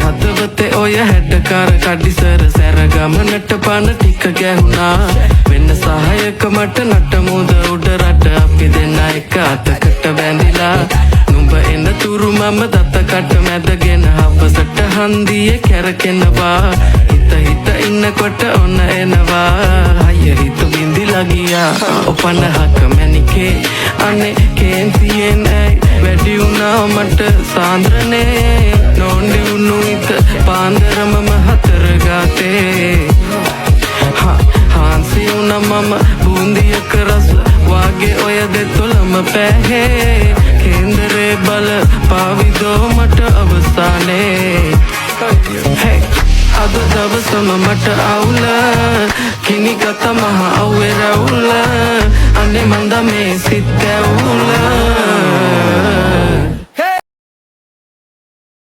හදවතේ ඔය හැඩකාර කඩිසර සැර ගමනට පන ටික ගැහුණා වෙන සහයක මට නටමුද උඩ රට අපි දෙන්න එක අතකට බැඳිලා නුඹ එන තුරු මම දත කට මැදගෙන හවසට හන්දියේ කැරකෙනවා හිත ඉන්නකොට ඔන්න එනවා අය හිත බින්දිලා ගියා ඔපනහක මැනිකේ අනේ කේන්තියෙන් ඇයි වැඩි වුණා මට සාන්ද්‍රනේ නොන්ඩි වුණු හිත පාන්දරම හතර ගාතේ හාන්සි වුණා මම බූන්දියක රස වාගේ ඔය දෙතොලම පැහේ කේන්දරේ බල පාවිදෝ මට අවසානේ අද දවසම මට අවුල කිනිගත මහ අව්වේ රැවුල අනේ මන්ද මේ සිත් ඇවුල